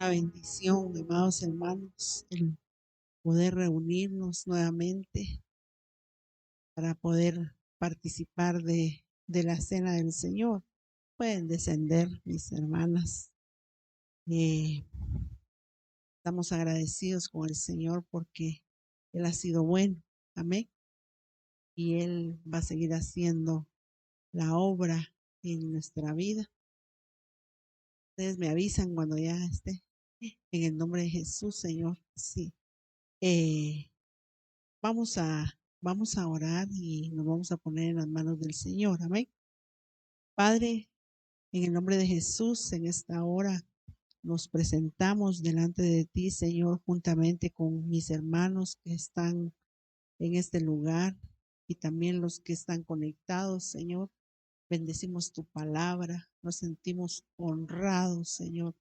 Una bendición, amados hermanos, el poder reunirnos nuevamente para poder participar de la cena del Señor. Pueden descender, mis hermanas. Eh, Estamos agradecidos con el Señor porque Él ha sido bueno. Amén. Y Él va a seguir haciendo la obra en nuestra vida. Ustedes me avisan cuando ya esté. En el nombre de Jesús, Señor. Sí. Eh, Vamos vamos a orar y nos vamos a poner en las manos del Señor. Amén. Padre, en el nombre de Jesús, en esta hora nos presentamos delante de ti, Señor, juntamente con mis hermanos que están en este lugar y también los que están conectados, Señor. Bendecimos tu palabra. Nos sentimos honrados, Señor,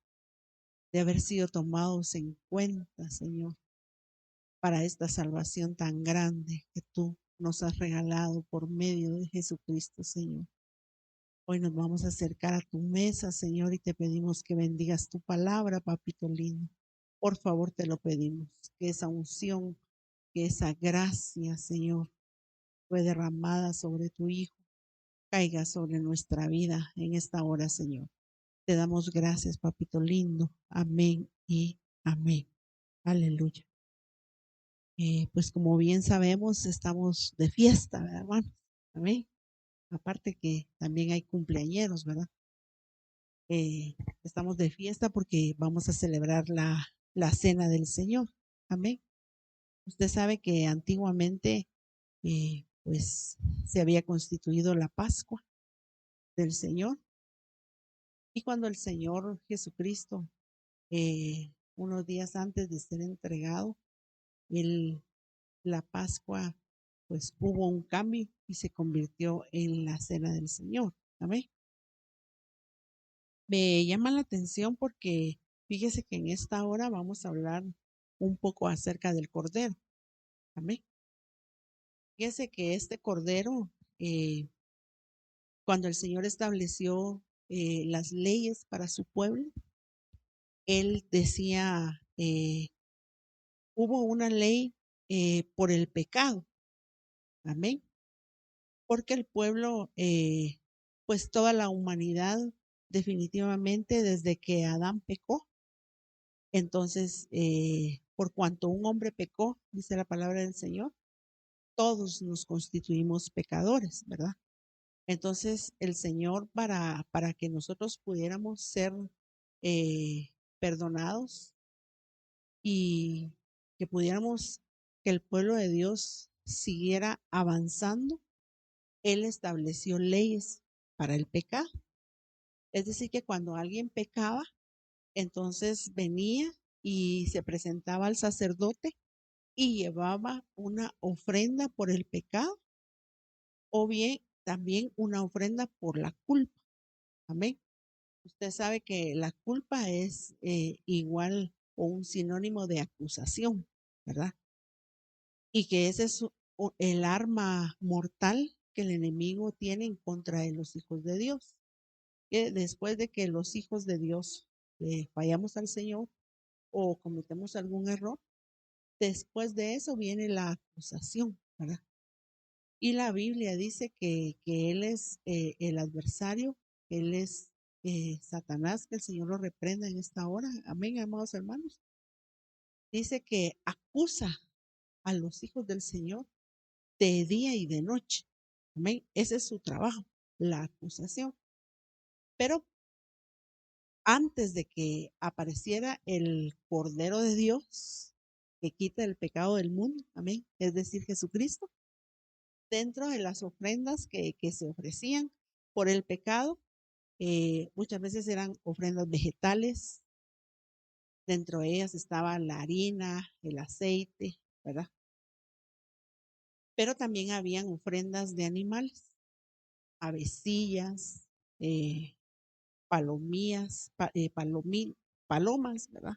de haber sido tomados en cuenta, Señor, para esta salvación tan grande que tú nos has regalado por medio de Jesucristo, Señor. Hoy nos vamos a acercar a tu mesa, Señor, y te pedimos que bendigas tu palabra, papito lindo. Por favor, te lo pedimos, que esa unción, que esa gracia, Señor, fue derramada sobre tu Hijo, caiga sobre nuestra vida en esta hora, Señor. Te damos gracias, papito lindo. Amén y amén. Aleluya. Pues como bien sabemos, estamos de fiesta, ¿verdad, hermanos? Amén. Aparte que también hay cumpleañeros, ¿verdad? Estamos de fiesta porque vamos a celebrar la cena del Señor. Amén. Usted sabe que antiguamente, pues, se había constituido la Pascua del Señor. Y cuando el Señor Jesucristo, unos días antes de ser entregado, el, la Pascua, pues hubo un cambio y se convirtió en la cena del Señor. Amén. Me llama la atención porque fíjese que en esta hora vamos a hablar un poco acerca del Cordero. Amén. Fíjese que este Cordero, eh, cuando el Señor estableció las leyes para su pueblo, Él decía, hubo una ley por el pecado. Amén. Porque el pueblo, pues toda la humanidad, definitivamente desde que Adán pecó, entonces, por cuanto un hombre pecó, dice la palabra del Señor, todos nos constituimos pecadores, ¿verdad? Entonces, el Señor, para que nosotros pudiéramos ser perdonados y que pudiéramos, que el pueblo de Dios siguiera avanzando, Él estableció leyes para el pecado. Es decir, que cuando alguien pecaba, entonces venía y se presentaba al sacerdote y llevaba una ofrenda por el pecado o bien también una ofrenda por la culpa. Amén. Usted sabe que la culpa es igual o un sinónimo de acusación, ¿verdad? Y que ese es el arma mortal que el enemigo tiene en contra de los hijos de Dios. Que después de que los hijos de Dios fallamos al Señor o cometemos algún error, después de eso viene la acusación, ¿verdad? Y la Biblia dice que Él es el adversario, Él es Satanás, que el Señor lo reprenda en esta hora. Amén, amados hermanos. Dice que acusa a los hijos del Señor de día y de noche. Amén. Ese es su trabajo, la acusación. Pero antes de que apareciera el Cordero de Dios que quita el pecado del mundo, amén, es decir, Jesucristo, dentro de las ofrendas que se ofrecían por el pecado, muchas veces eran ofrendas vegetales, dentro de ellas estaba la harina, el aceite, ¿verdad? Pero también habían ofrendas de animales, avecillas, palomías, palomas, ¿verdad?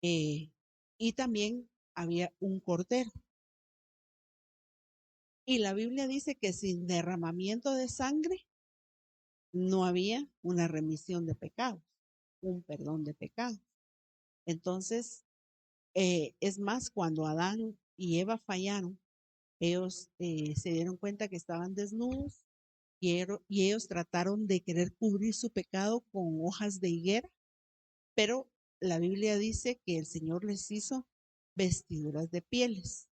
Y también había un cordero. Y la Biblia dice que sin derramamiento de sangre no había una remisión de pecados, un perdón de pecados. Entonces, es más, cuando Adán y Eva fallaron, ellos se dieron cuenta que estaban desnudos y ellos trataron de querer cubrir su pecado con hojas de higuera, pero la Biblia dice que el Señor les hizo vestiduras de pieles.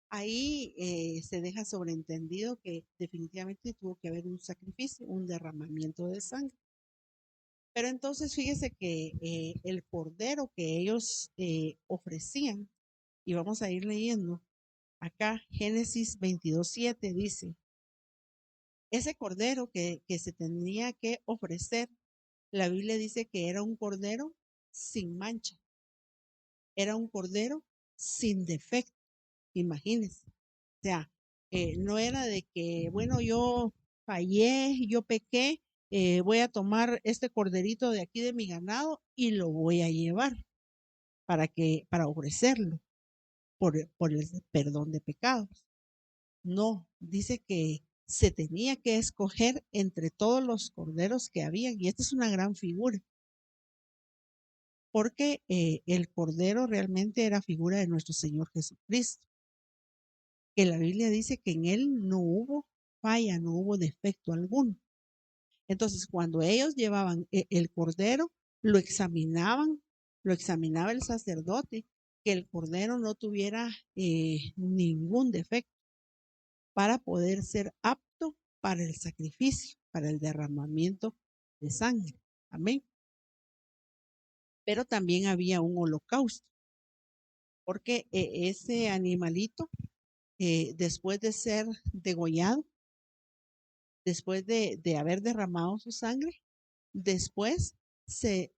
Ahí se deja sobreentendido que definitivamente tuvo que haber un sacrificio, un derramamiento de sangre. Pero entonces fíjese que el cordero que ellos ofrecían, y vamos a ir leyendo acá, Génesis 22:7 dice, ese cordero que se tenía que ofrecer, la Biblia dice que era un cordero sin mancha, era un cordero sin defecto, imagínense. O sea, no era de que, bueno, yo fallé, yo pequé, voy a tomar este corderito de aquí de mi ganado y lo voy a llevar para ofrecerlo por el perdón de pecados. No, dice que se tenía que escoger entre todos los corderos que habían, y esta es una gran figura, porque el cordero realmente era figura de nuestro Señor Jesucristo, que la Biblia dice que en él no hubo falla, no hubo defecto alguno. Entonces, cuando ellos llevaban el cordero, lo examinaba el sacerdote, que el cordero no tuviera ningún defecto para poder ser apto para el sacrificio, para el derramamiento de sangre. Amén. Pero también había un holocausto, porque ese animalito, después de ser degollado, después de haber derramado su sangre, después se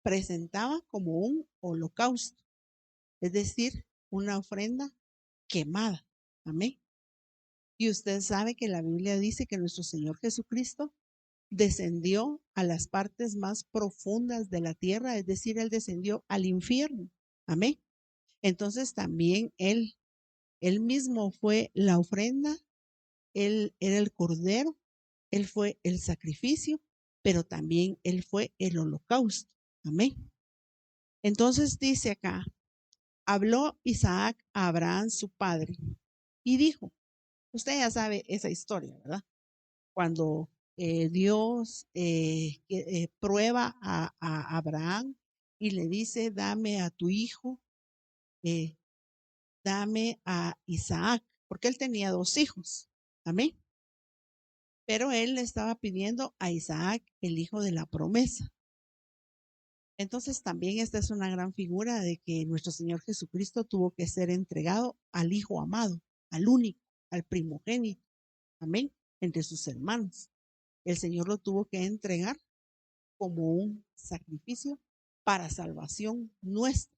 presentaba como un holocausto, es decir, una ofrenda quemada. Amén. Y usted sabe que la Biblia dice que nuestro Señor Jesucristo descendió a las partes más profundas de la tierra, es decir, él descendió al infierno. Amén. Entonces también él mismo fue la ofrenda, él era el cordero, él fue el sacrificio, pero también él fue el holocausto. Amén. Entonces dice acá, habló Isaac a Abraham su padre y dijo, usted ya sabe esa historia, ¿verdad? Cuando Dios prueba a Abraham y le dice, dame a tu hijo, eh, dame a Isaac, porque él tenía dos hijos. Amén. Pero él le estaba pidiendo a Isaac, el hijo de la promesa. Entonces también esta es una gran figura de que nuestro Señor Jesucristo tuvo que ser entregado al Hijo amado, al único, al primogénito. Amén. Entre sus hermanos. El Señor lo tuvo que entregar como un sacrificio para salvación nuestra.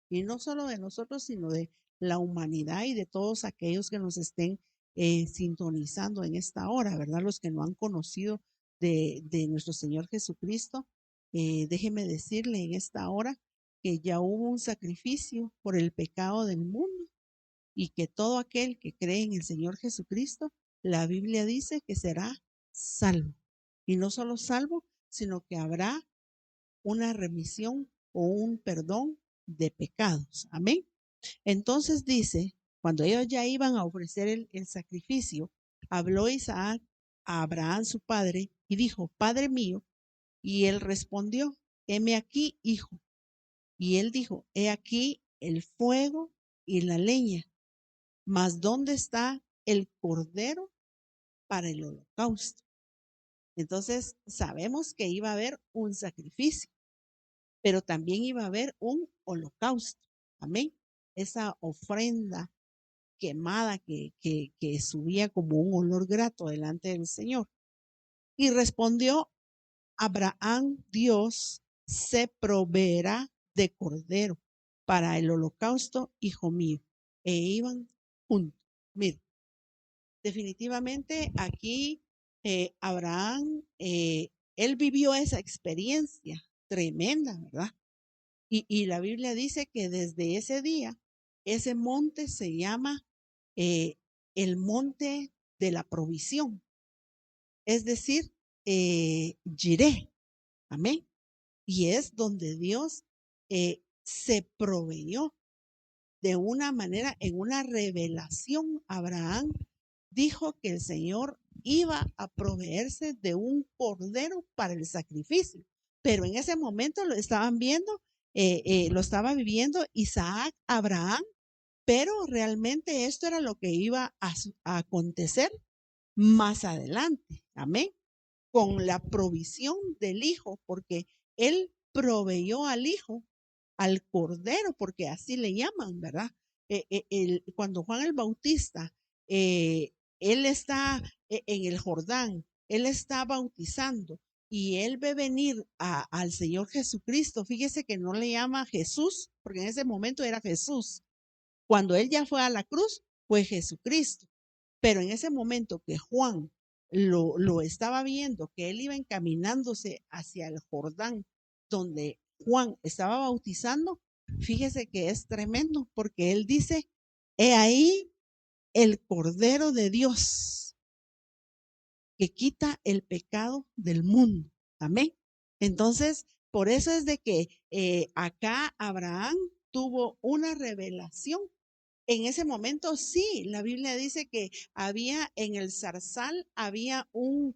Y no solo de nosotros, sino de la humanidad y de todos aquellos que nos estén sintonizando en esta hora, ¿verdad? Los que no han conocido de nuestro Señor Jesucristo, déjeme decirle en esta hora que ya hubo un sacrificio por el pecado del mundo y que todo aquel que cree en el Señor Jesucristo, la Biblia dice que será salvo. Y no solo salvo, sino que habrá una remisión o un perdón de pecados. Amén. Entonces dice, cuando ellos ya iban a ofrecer el sacrificio, habló Isaac a Abraham su padre y dijo, Padre mío, y él respondió, heme aquí, hijo. Y él dijo, he aquí el fuego y la leña, mas ¿dónde está el cordero para el holocausto? Entonces sabemos que iba a haber un sacrificio, pero también iba a haber un holocausto. Amén. Esa ofrenda quemada que subía como un olor grato delante del Señor. Y respondió Abraham, Dios se proveerá de cordero para el holocausto, hijo mío. E iban juntos. Mira, definitivamente aquí Abraham, él vivió esa experiencia tremenda, ¿verdad? Y la Biblia dice que desde ese día, ese monte se llama eh, el monte de la provisión, es decir, Jireh, amén. Y es donde Dios se proveyó de una manera, en una revelación. Abraham dijo que el Señor iba a proveerse de un cordero para el sacrificio, pero en ese momento lo estaban viendo, lo estaba viviendo Isaac, Abraham, pero realmente esto era lo que iba a acontecer más adelante. Amén. Con la provisión del hijo, porque él proveyó al hijo, al cordero, porque así le llaman, ¿verdad? Cuando Juan el Bautista, él está en el Jordán, él está bautizando y él ve venir al Señor Jesucristo. Fíjese que no le llama Jesús, porque en ese momento era Jesús. Cuando él ya fue a la cruz, fue Jesucristo. Pero en ese momento que Juan lo estaba viendo, que él iba encaminándose hacia el Jordán, donde Juan estaba bautizando, fíjese que es tremendo, porque él dice, he ahí el Cordero de Dios que quita el pecado del mundo. Amén. Entonces, por eso es de que acá Abraham tuvo una revelación. En ese momento sí, la Biblia dice que había en el zarzal, había un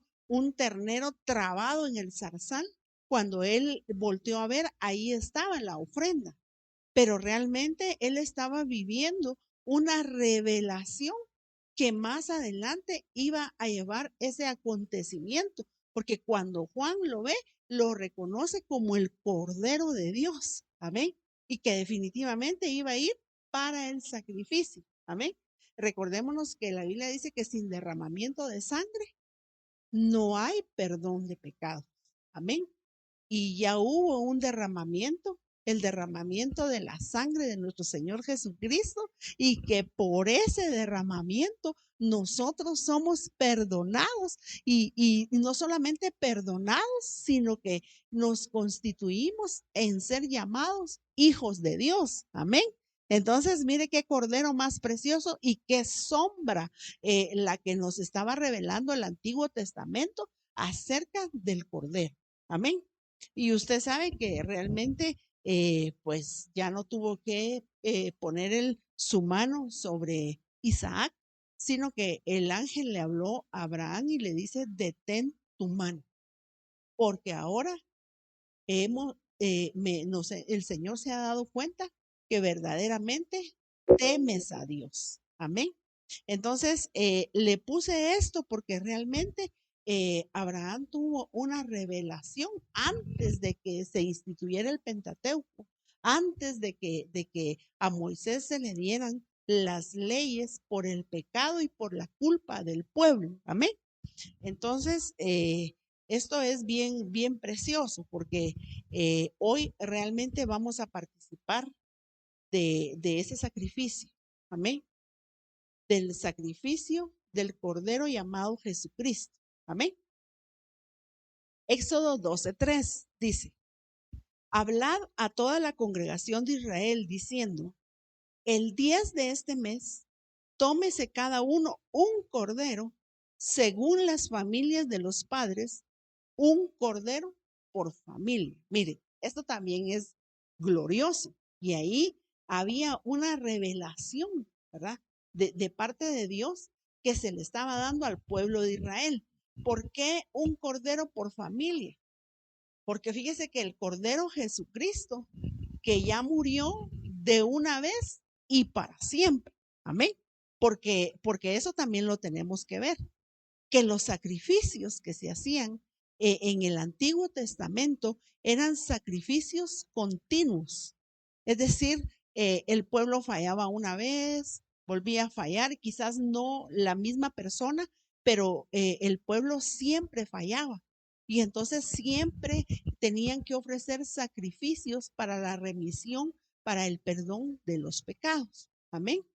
ternero trabado en el zarzal. Cuando él volteó a ver, ahí estaba la ofrenda. Pero realmente él estaba viviendo una revelación que más adelante iba a llevar ese acontecimiento. Porque cuando Juan lo ve, lo reconoce como el Cordero de Dios. Amén. Y que definitivamente iba a ir para el sacrificio. Amén. Recordémonos que la Biblia dice que sin derramamiento de sangre no hay perdón de pecados. Amén. Y ya hubo un derramamiento, el derramamiento de la sangre de nuestro Señor Jesucristo, y que por ese derramamiento nosotros somos perdonados y no solamente perdonados, sino que nos constituimos en ser llamados hijos de Dios. Amén. Entonces, mire qué cordero más precioso y qué sombra la que nos estaba revelando el Antiguo Testamento acerca del cordero. Amén. Y usted sabe que realmente, pues ya no tuvo que poner su mano sobre Isaac, sino que el ángel le habló a Abraham y le dice, detén tu mano, porque ahora el Señor se ha dado cuenta que verdaderamente temes a Dios. Amén. Entonces, le puse esto porque realmente Abraham tuvo una revelación antes de que se instituyera el Pentateuco, antes de que a Moisés se le dieran las leyes por el pecado y por la culpa del pueblo. Amén. Entonces, esto es bien, bien precioso porque hoy realmente vamos a participar de ese sacrificio. Amén. Del sacrificio del Cordero llamado Jesucristo. Amén. Éxodo 12:3 dice, hablad a toda la congregación de Israel diciendo, el 10 de este mes, tómese cada uno un cordero según las familias de los padres, un cordero por familia. Mire, esto también es glorioso. Y ahí había una revelación, ¿verdad? De parte de Dios que se le estaba dando al pueblo de Israel. ¿Por qué un cordero por familia? Porque fíjese que el Cordero Jesucristo, que ya murió de una vez y para siempre. Amén. Porque eso también lo tenemos que ver, que los sacrificios que se hacían en el Antiguo Testamento eran sacrificios continuos. Es decir, el pueblo fallaba una vez, volvía a fallar, quizás no la misma persona, pero el pueblo siempre fallaba. Y entonces siempre tenían que ofrecer sacrificios para la remisión, para el perdón de los pecados. Amén.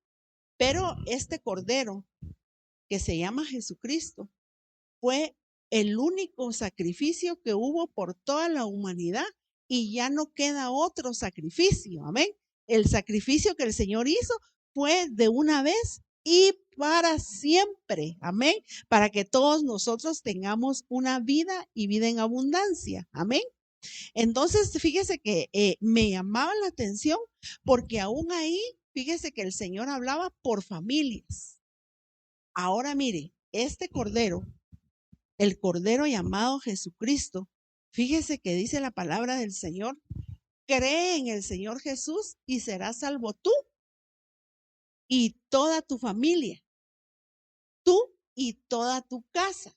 Pero este cordero que se llama Jesucristo fue el único sacrificio que hubo por toda la humanidad y ya no queda otro sacrificio. Amén. El sacrificio que el Señor hizo fue de una vez y para siempre. Amén. Para que todos nosotros tengamos una vida y vida en abundancia. Amén. Entonces, fíjese que me llamaba la atención porque aún ahí, fíjese que el Señor hablaba por familias. Ahora mire, este cordero, el cordero llamado Jesucristo, fíjese que dice la palabra del Señor: cree en el Señor Jesús y serás salvo tú y toda tu familia, tú y toda tu casa.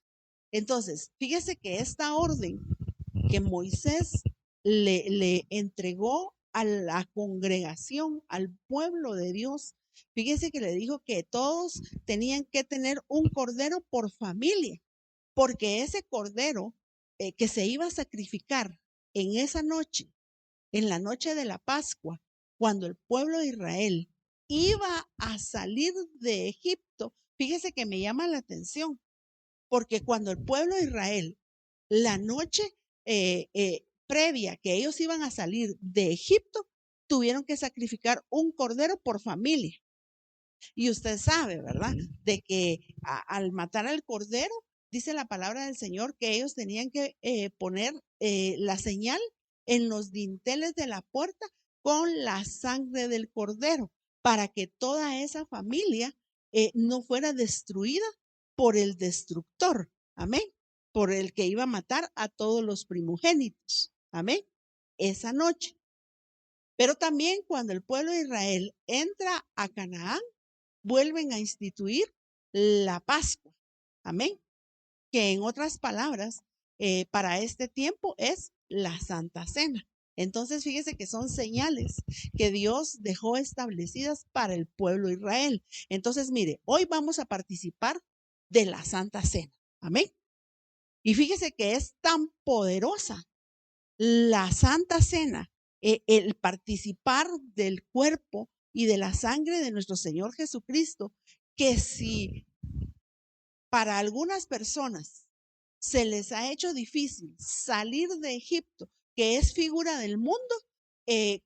Entonces, fíjese que esta orden que Moisés le entregó a la congregación, al pueblo de Dios, fíjese que le dijo que todos tenían que tener un cordero por familia, porque ese cordero que se iba a sacrificar en esa noche, en la noche de la Pascua, cuando el pueblo de Israel iba a salir de Egipto, fíjese que me llama la atención, porque cuando el pueblo de Israel, la noche previa que ellos iban a salir de Egipto, tuvieron que sacrificar un cordero por familia. Y usted sabe, ¿verdad? De que al matar al cordero, dice la palabra del Señor que ellos tenían que poner la señal en los dinteles de la puerta con la sangre del cordero, para que toda esa familia no fuera destruida por el destructor. Amén. Por el que iba a matar a todos los primogénitos. Amén. Esa noche. Pero también cuando el pueblo de Israel entra a Canaán, vuelven a instituir la Pascua. Amén. Que en otras palabras, para este tiempo es la Santa Cena. Entonces, fíjese que son señales que Dios dejó establecidas para el pueblo de Israel. Entonces, mire, hoy vamos a participar de la Santa Cena. Amén. Y fíjese que es tan poderosa la Santa Cena, el participar del cuerpo y de la sangre de nuestro Señor Jesucristo, que si para algunas personas se les ha hecho difícil salir de Egipto, que es figura del mundo,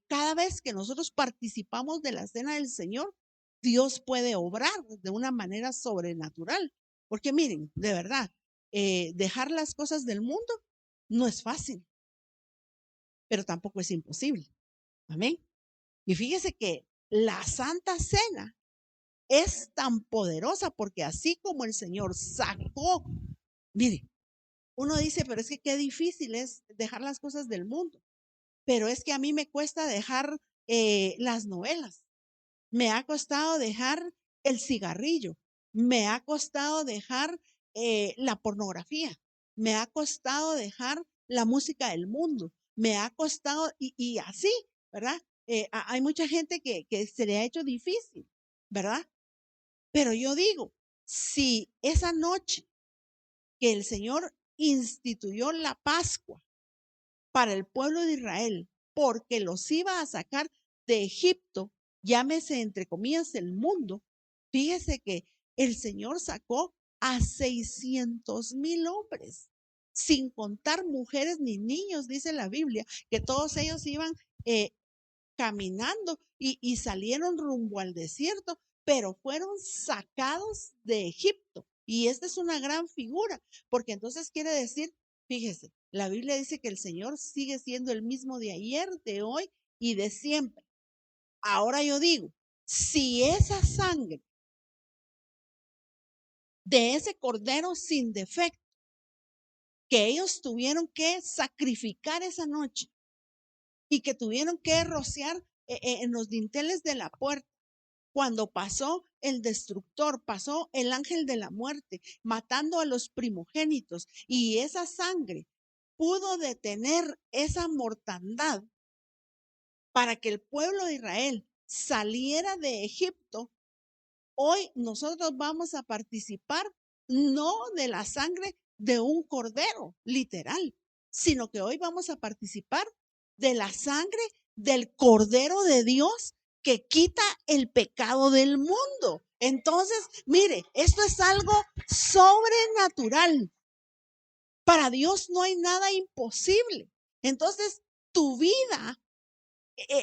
cada vez que nosotros participamos de la cena del Señor, Dios puede obrar de una manera sobrenatural. Porque miren, de verdad, dejar las cosas del mundo no es fácil, pero tampoco es imposible. Amén. Y fíjese que la Santa Cena es tan poderosa porque así como el Señor sacó, mire, uno dice, pero es que qué difícil es dejar las cosas del mundo. Pero es que a mí me cuesta dejar las novelas. Me ha costado dejar el cigarrillo. Me ha costado dejar la pornografía. Me ha costado dejar la música del mundo. Me ha costado, y así, ¿verdad? Hay mucha gente que se le ha hecho difícil, ¿verdad? Pero yo digo, si esa noche que el Señor instituyó la Pascua para el pueblo de Israel, porque los iba a sacar de Egipto, llámese entre comillas el mundo, fíjese que el Señor sacó a 600,000 hombres, sin contar mujeres ni niños, dice la Biblia, que todos ellos iban caminando y salieron rumbo al desierto, pero fueron sacados de Egipto. Y esta es una gran figura, porque entonces quiere decir, fíjese, la Biblia dice que el Señor sigue siendo el mismo de ayer, de hoy y de siempre. Ahora yo digo, si esa sangre de ese cordero sin defecto que ellos tuvieron que sacrificar esa noche y que tuvieron que rociar en los dinteles de la puerta, cuando pasó el destructor, pasó el ángel de la muerte, matando a los primogénitos, y esa sangre pudo detener esa mortandad para que el pueblo de Israel saliera de Egipto. Hoy nosotros vamos a participar no de la sangre de un cordero, literal, sino que hoy vamos a participar de la sangre del Cordero de Dios que quita el pecado del mundo. Entonces, mire, esto es algo sobrenatural. Para Dios no hay nada imposible. Entonces, tu vida,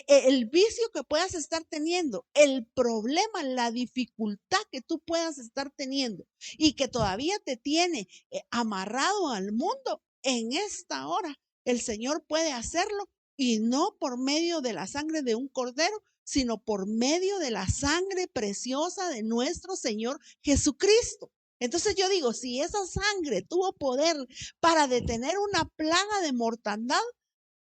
el vicio que puedas estar teniendo, el problema, la dificultad que tú puedas estar teniendo y que todavía te tiene amarrado al mundo, en esta hora el Señor puede hacerlo, y no por medio de la sangre de un cordero, sino por medio de la sangre preciosa de nuestro Señor Jesucristo. Entonces yo digo, si esa sangre tuvo poder para detener una plaga de mortandad,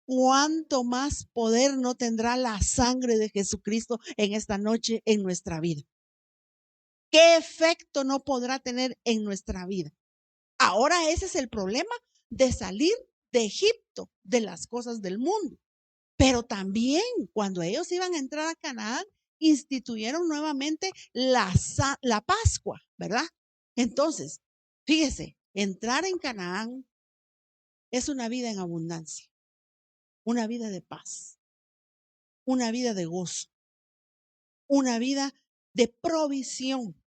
¿cuánto más poder no tendrá la sangre de Jesucristo en esta noche en nuestra vida? ¿Qué efecto no podrá tener en nuestra vida? Ahora ese es el problema de salir de Egipto, de las cosas del mundo. Pero también cuando ellos iban a entrar a Canaán, instituyeron nuevamente la Pascua, ¿verdad? Entonces, fíjese, entrar en Canaán es una vida en abundancia, una vida de paz, una vida de gozo, una vida de provisión.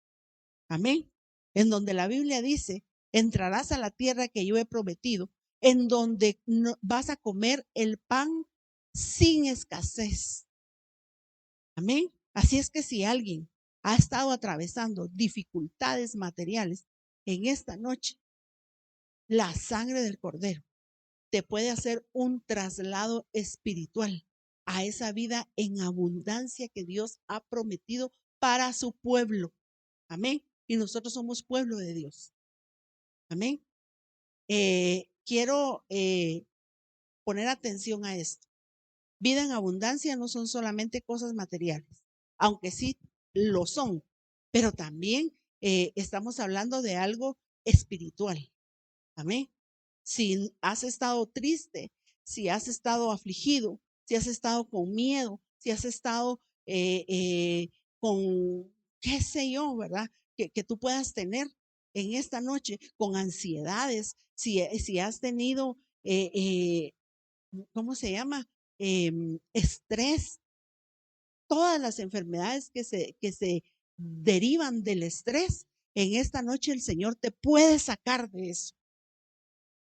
Amén. En donde la Biblia dice, entrarás a la tierra que yo he prometido, en donde vas a comer el pan sin escasez. Amén. Así es que si alguien ha estado atravesando dificultades materiales en esta noche, la sangre del Cordero te puede hacer un traslado espiritual a esa vida en abundancia que Dios ha prometido para su pueblo. Amén. Y nosotros somos pueblo de Dios. Amén. Quiero poner atención a esto. Vida en abundancia no son solamente cosas materiales, aunque sí lo son, pero también estamos hablando de algo espiritual. Amén. Si has estado triste, si has estado afligido, si has estado con miedo, si has estado con, qué sé yo, ¿verdad? Que tú puedas tener en esta noche con ansiedades, si has tenido, ¿cómo se llama? Estrés, todas las enfermedades que se derivan del estrés, en esta noche el Señor te puede sacar de eso,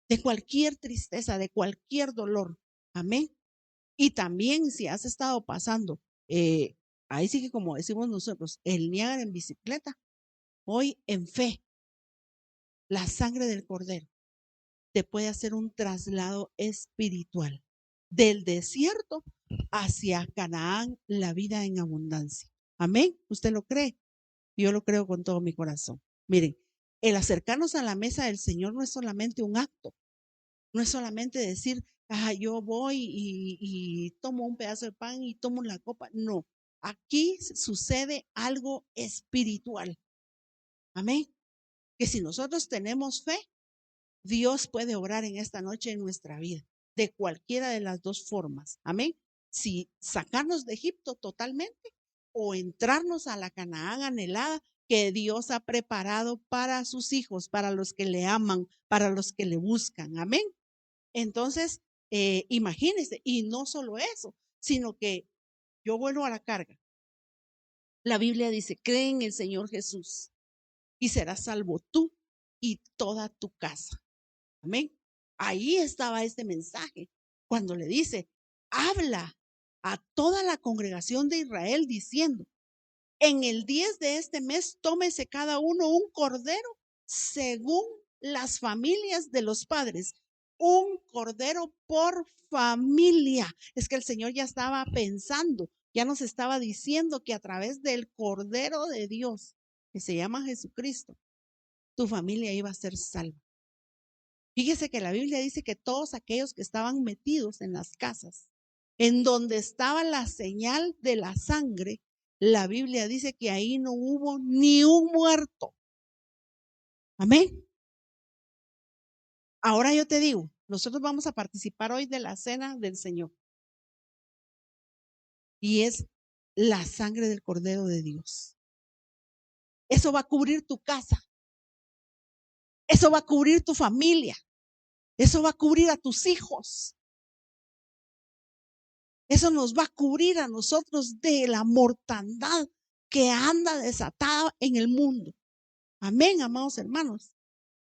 de cualquier tristeza, de cualquier dolor. Amén. Y también si has estado pasando, ahí sí que como decimos nosotros, el Niágara en bicicleta, hoy en fe, la sangre del Cordero te puede hacer un traslado espiritual del desierto hacia Canaán, la vida en abundancia. Amén. ¿Usted lo cree? Yo lo creo con todo mi corazón. Miren, el acercarnos a la mesa del Señor no es solamente un acto, no es solamente decir, yo voy y tomo un pedazo de pan y tomo la copa. No, aquí sucede algo espiritual. Amén. Que si nosotros tenemos fe, Dios puede obrar en esta noche en nuestra vida, de cualquiera de las dos formas. Amén. Si sacarnos de Egipto totalmente o entrarnos a la Canaán anhelada que Dios ha preparado para sus hijos, para los que le aman, para los que le buscan. Amén. Entonces, imagínense, y no solo eso, sino que yo vuelvo a la carga. La Biblia dice, cree en el Señor Jesús y serás salvo tú y toda tu casa. Amén. Ahí estaba este mensaje cuando le dice, habla a toda la congregación de Israel diciendo, en el 10 de este mes tómese cada uno un cordero según las familias de los padres. Un cordero por familia. Es que el Señor ya estaba pensando, ya nos estaba diciendo que a través del Cordero de Dios, que se llama Jesucristo, tu familia iba a ser salva. Fíjese que la Biblia dice que todos aquellos que estaban metidos en las casas, en donde estaba la señal de la sangre, la Biblia dice que ahí no hubo ni un muerto. Amén. Ahora yo te digo, nosotros vamos a participar hoy de la cena del Señor. Y es la sangre del Cordero de Dios. Eso va a cubrir tu casa. Eso va a cubrir tu familia. Eso va a cubrir a tus hijos. Eso nos va a cubrir a nosotros de la mortandad que anda desatada en el mundo. Amén, amados hermanos.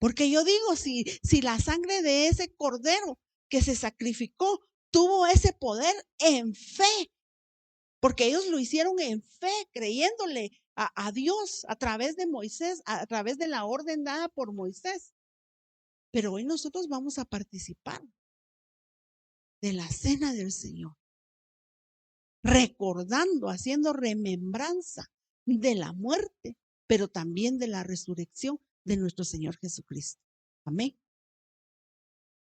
Porque yo digo, si la sangre de ese cordero que se sacrificó tuvo ese poder en fe, porque ellos lo hicieron en fe, creyéndole a Dios a través de Moisés, a través de la orden dada por Moisés. Pero hoy nosotros vamos a participar de la cena del Señor, recordando, haciendo remembranza de la muerte, pero también de la resurrección de nuestro Señor Jesucristo. Amén.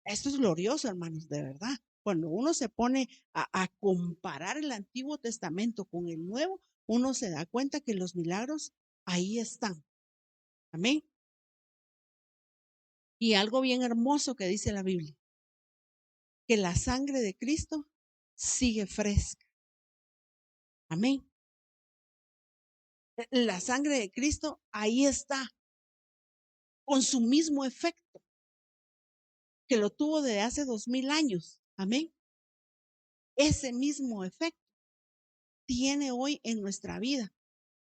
Esto es glorioso, hermanos, de verdad. Cuando uno se pone a comparar el Antiguo Testamento con el Nuevo, uno se da cuenta que los milagros ahí están. Amén. Y algo bien hermoso que dice la Biblia, que la sangre de Cristo sigue fresca. Amén. La sangre de Cristo ahí está, con su mismo efecto que lo tuvo desde hace 2000 años. Amén. Ese mismo efecto tiene hoy en nuestra vida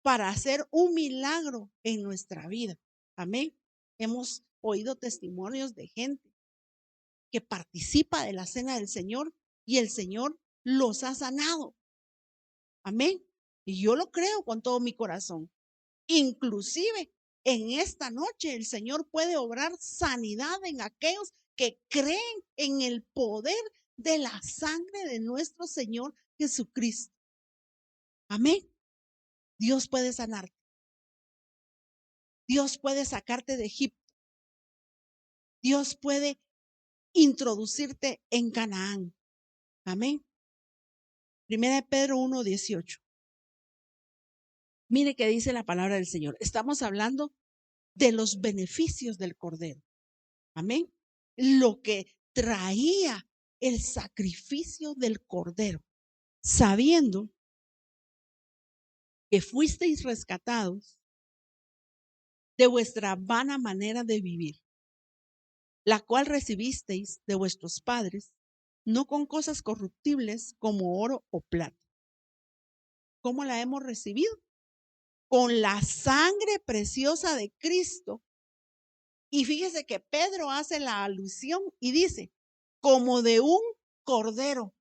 para hacer un milagro en nuestra vida. Amén. Hemos oído testimonios de gente que participa de la cena del Señor y el Señor los ha sanado. Amén. Y yo lo creo con todo mi corazón. Inclusive en esta noche el Señor puede obrar sanidad en aquellos que creen en el poder de la sangre de nuestro Señor Jesucristo. Amén. Dios puede sanarte. Dios puede sacarte de Egipto. Dios puede introducirte en Canaán. Amén. Primera de Pedro 1:18. Mire qué dice la palabra del Señor. Estamos hablando de los beneficios del Cordero. Amén. Lo que traía el sacrificio del Cordero, sabiendo que fuisteis rescatados de vuestra vana manera de vivir, la cual recibisteis de vuestros padres, no con cosas corruptibles como oro o plata. ¿Cómo la hemos recibido? Con la sangre preciosa de Cristo. Y fíjese que Pedro hace la alusión y dice, como de un cordero,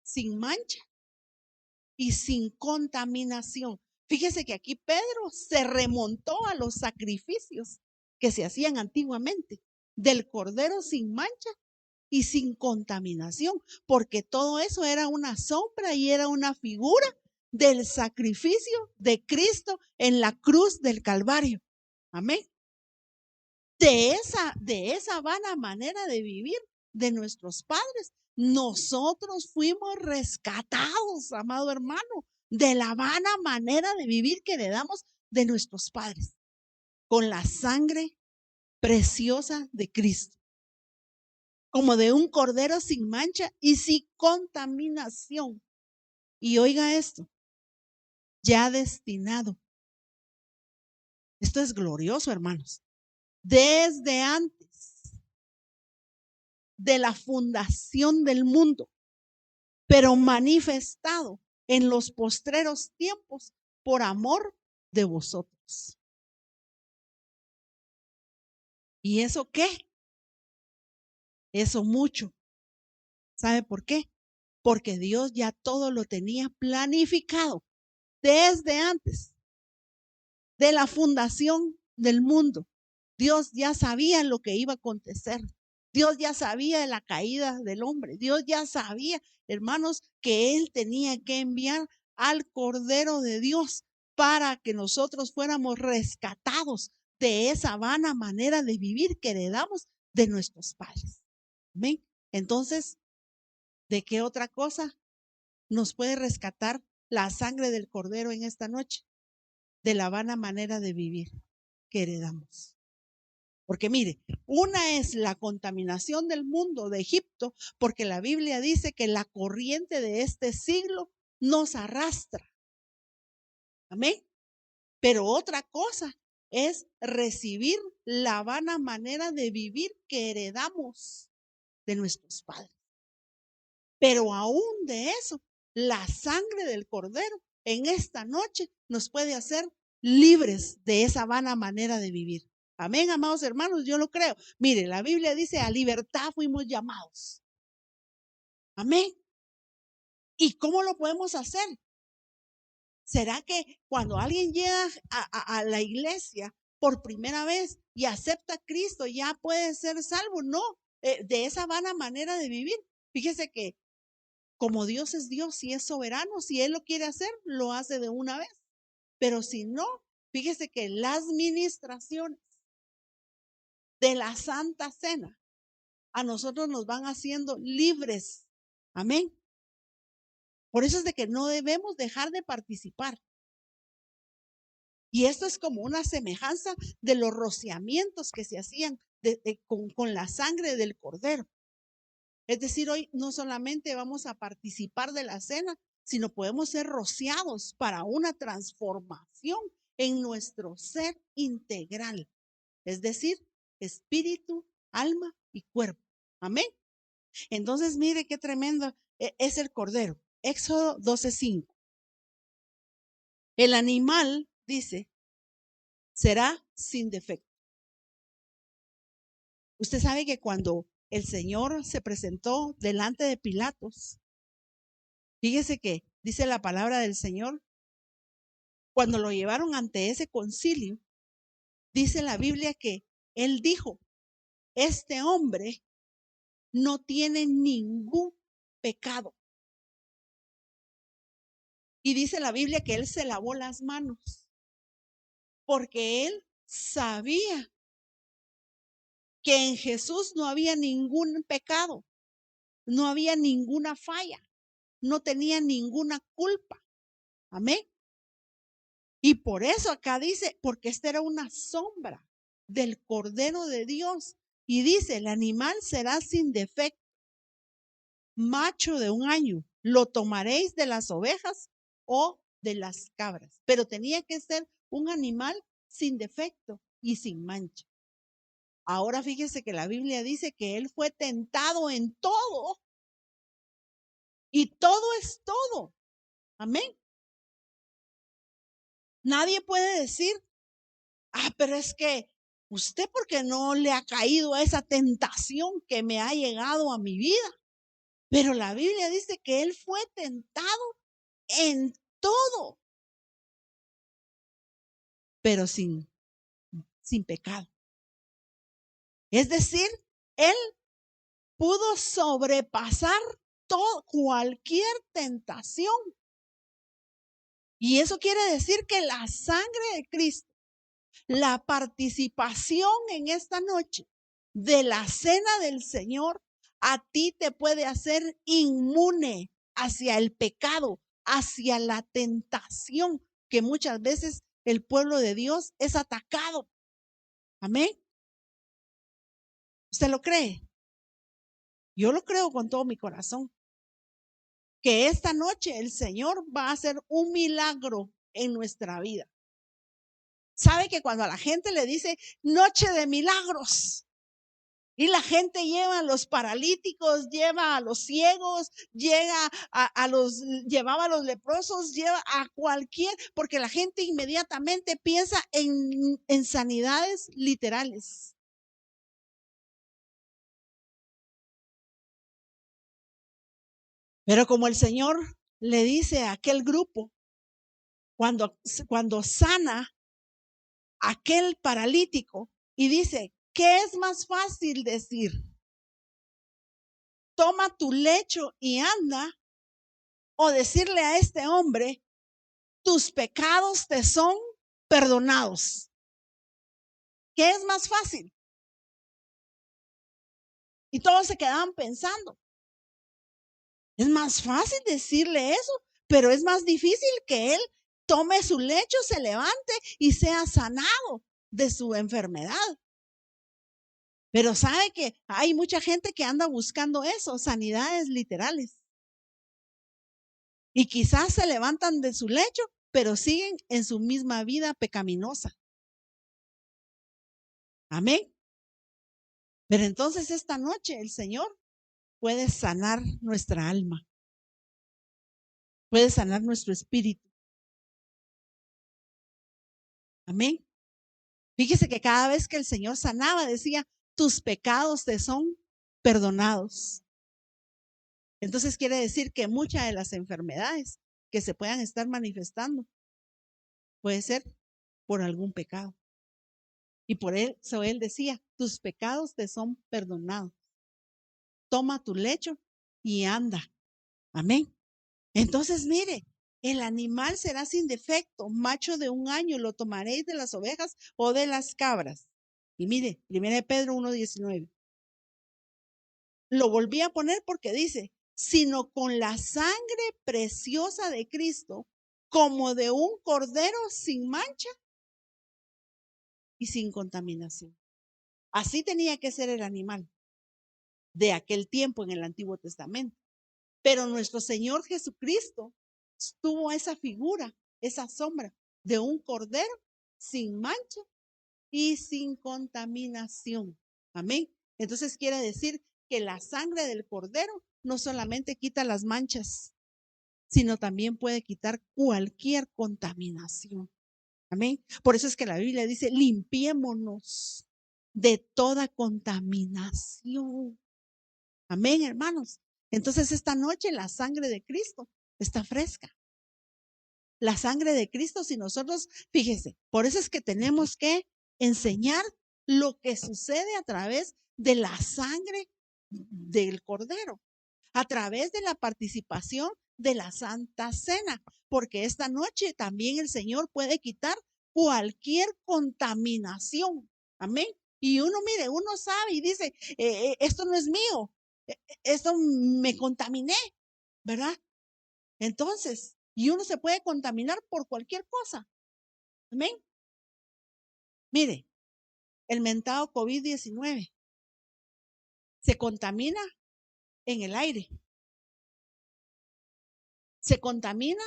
sin mancha y sin contaminación. Fíjese que aquí Pedro se remontó a los sacrificios que se hacían antiguamente, del cordero sin mancha y sin contaminación, porque todo eso era una sombra y era una figura del sacrificio de Cristo en la cruz del Calvario. Amén. De esa vana manera de vivir de nuestros padres, nosotros fuimos rescatados, amado hermano, de la vana manera de vivir que heredamos de nuestros padres, con la sangre preciosa de Cristo, como de un cordero sin mancha y sin contaminación. Y oiga esto, ya destinado. Esto es glorioso, hermanos. Desde antes de la fundación del mundo, pero manifestado en los postreros tiempos por amor de vosotros. ¿Y eso qué? Eso mucho. ¿Sabe por qué? Porque Dios ya todo lo tenía planificado desde antes de la fundación del mundo. Dios ya sabía lo que iba a acontecer. Dios ya sabía de la caída del hombre. Dios ya sabía, hermanos, que Él tenía que enviar al Cordero de Dios para que nosotros fuéramos rescatados de esa vana manera de vivir que heredamos de nuestros padres. ¿Ven? Entonces, ¿de qué otra cosa nos puede rescatar la sangre del Cordero en esta noche? De la vana manera de vivir que heredamos. Porque mire, una es la contaminación del mundo de Egipto, porque la Biblia dice que la corriente de este siglo nos arrastra. Amén. Pero otra cosa es recibir la vana manera de vivir que heredamos de nuestros padres. Pero aún de eso, la sangre del Cordero en esta noche nos puede hacer libres de esa vana manera de vivir. Amén, amados hermanos, yo lo creo. Mire, la Biblia dice, a libertad fuimos llamados. Amén. ¿Y cómo lo podemos hacer? ¿Será que cuando alguien llega a la iglesia por primera vez y acepta a Cristo ya puede ser salvo? No, de esa vana manera de vivir. Fíjese que como Dios es Dios y es soberano, si Él lo quiere hacer, lo hace de una vez. Pero si no, fíjese que las ministraciones de la Santa Cena a nosotros nos van haciendo libres. Amén. Por eso es de que no debemos dejar de participar. Y esto es como una semejanza de los rociamientos que se hacían con la sangre del cordero. Es decir, hoy no solamente vamos a participar de la cena, sino podemos ser rociados para una transformación en nuestro ser integral. Es decir, espíritu, alma y cuerpo. Amén. Entonces, mire qué tremendo es el cordero. Éxodo 12:5. El animal, dice, será sin defecto. Usted sabe que cuando el Señor se presentó delante de Pilatos, fíjese que dice la palabra del Señor, cuando lo llevaron ante ese concilio, dice la Biblia que él dijo, este hombre no tiene ningún pecado. Y dice la Biblia que él se lavó las manos porque él sabía que en Jesús no había ningún pecado, no había ninguna falla, no tenía ninguna culpa. Amén. Y por eso acá dice, porque esta era una sombra del Cordero de Dios. Y dice, el animal será sin defecto, macho de 1 año. Lo tomaréis de las ovejas o de las cabras. Pero tenía que ser un animal sin defecto y sin mancha. Ahora fíjese que la Biblia dice que él fue tentado en todo. Y todo es todo. Amén. Nadie puede decir, pero es que usted porque no le ha caído a esa tentación que me ha llegado a mi vida. Pero la Biblia dice que él fue tentado en todo, pero sin pecado. Es decir, él pudo sobrepasar cualquier tentación. Y eso quiere decir que la sangre de Cristo, la participación en esta noche de la cena del Señor, a ti te puede hacer inmune hacia el pecado, hacia la tentación que muchas veces el pueblo de Dios es atacado. Amén. ¿Usted lo cree? Yo lo creo con todo mi corazón. Que esta noche el Señor va a hacer un milagro en nuestra vida. ¿Sabe que cuando a la gente le dice noche de milagros? Y la gente lleva a los paralíticos, lleva a los ciegos, llevaba a los leprosos, lleva a cualquier, porque la gente inmediatamente piensa en sanidades literales. Pero como el Señor le dice a aquel grupo, cuando sana a aquel paralítico y dice, ¿qué es más fácil decir? Toma tu lecho y anda, o decirle a este hombre, tus pecados te son perdonados. ¿Qué es más fácil? Y todos se quedaban pensando, es más fácil decirle eso, pero es más difícil que él tome su lecho, se levante y sea sanado de su enfermedad. Pero sabe que hay mucha gente que anda buscando eso, sanidades literales. Y quizás se levantan de su lecho, pero siguen en su misma vida pecaminosa. Amén. Pero entonces esta noche el Señor puede sanar nuestra alma, puede sanar nuestro espíritu. Amén. Fíjese que cada vez que el Señor sanaba decía, tus pecados te son perdonados. Entonces quiere decir que muchas de las enfermedades que se puedan estar manifestando puede ser por algún pecado. Y por eso él decía, tus pecados te son perdonados. toma tu lecho y anda. Amén. Entonces, mire, el animal será sin defecto, macho de 1 año, lo tomaréis de las ovejas o de las cabras. Y mire, 1 Pedro 1:19. Lo volví a poner porque dice, sino con la sangre preciosa de Cristo, como de un cordero sin mancha y sin contaminación. Así tenía que ser el animal de aquel tiempo en el Antiguo Testamento. Pero nuestro Señor Jesucristo tuvo esa figura, esa sombra de un cordero sin mancha y sin contaminación. Amén. Entonces quiere decir que la sangre del cordero no solamente quita las manchas, sino también puede quitar cualquier contaminación. Amén. Por eso es que la Biblia dice, limpiémonos de toda contaminación. Amén, hermanos. Entonces esta noche la sangre de Cristo está fresca. La sangre de Cristo, si nosotros, fíjese, por eso es que tenemos que enseñar lo que sucede a través de la sangre del Cordero, a través de la participación de la Santa Cena, porque esta noche también el Señor puede quitar cualquier contaminación. Amén. Y uno, mire, uno sabe y dice, esto no es mío, esto me contaminé, ¿verdad? Entonces, y uno se puede contaminar por cualquier cosa. Amén. Mire, el mentado COVID-19 se contamina en el aire. Se contamina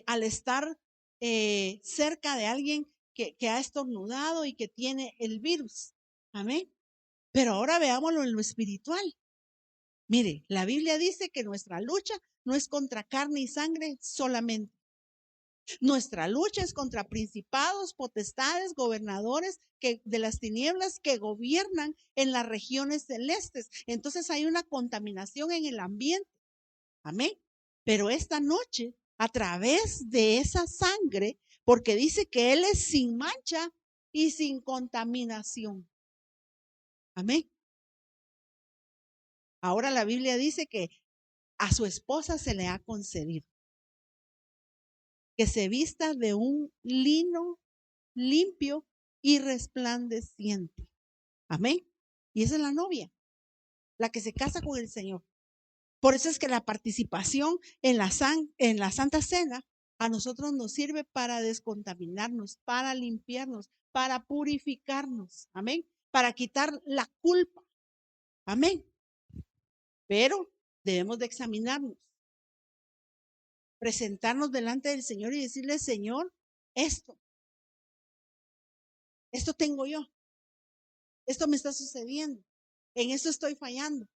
al estar cerca de alguien que ha estornudado y que tiene el virus. Amén. Pero ahora veámoslo en lo espiritual. Mire, la Biblia dice que nuestra lucha no es contra carne y sangre solamente. Nuestra lucha es contra principados, potestades, gobernadores de las tinieblas que gobiernan en las regiones celestes. Entonces hay una contaminación en el ambiente. Amén. Pero esta noche, a través de esa sangre, porque dice que Él es sin mancha y sin contaminación. Amén. Ahora la Biblia dice que a su esposa se le ha concedido que se vista de un lino limpio y resplandeciente. Amén. Y esa es la novia, la que se casa con el Señor. Por eso es que la participación en la Santa Cena a nosotros nos sirve para descontaminarnos, para limpiarnos, para purificarnos. Amén. Para quitar la culpa. Amén. Pero debemos de examinarnos, presentarnos delante del Señor y decirle, Señor, esto tengo yo. Esto me está sucediendo. En esto estoy fallando.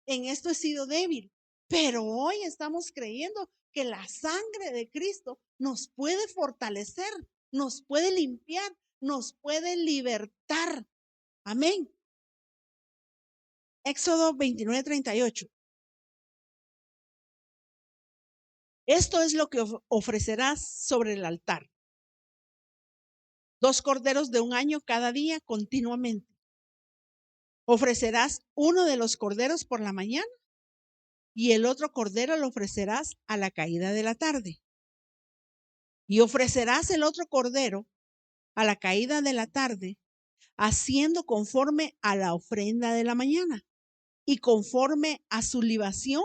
En esto he sido débil. Pero hoy estamos creyendo que la sangre de Cristo nos puede fortalecer, nos puede limpiar, nos puede libertar. Amén. Éxodo 29:38. Esto es lo que ofrecerás sobre el altar. 2 corderos de 1 año cada día continuamente. Ofrecerás uno de los corderos por la mañana y el otro cordero lo ofrecerás a la caída de la tarde. Y ofrecerás el otro cordero a la caída de la tarde, haciendo conforme a la ofrenda de la mañana y conforme a su libación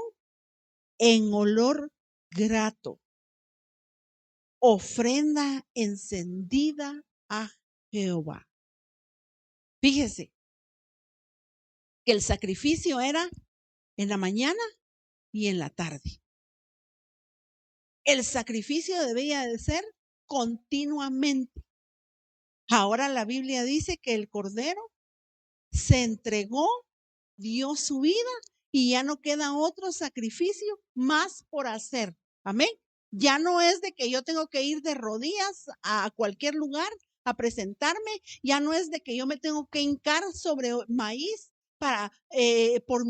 en olor grato. Ofrenda encendida a Jehová. Fíjese que el sacrificio era en la mañana y en la tarde. El sacrificio debía de ser continuamente. Ahora la Biblia dice que el Cordero se entregó, dio su vida y ya no queda otro sacrificio más por hacer. Amén. Ya no es de que yo tengo que ir de rodillas a cualquier lugar a presentarme. Ya no es de que yo me tengo que hincar sobre maíz para por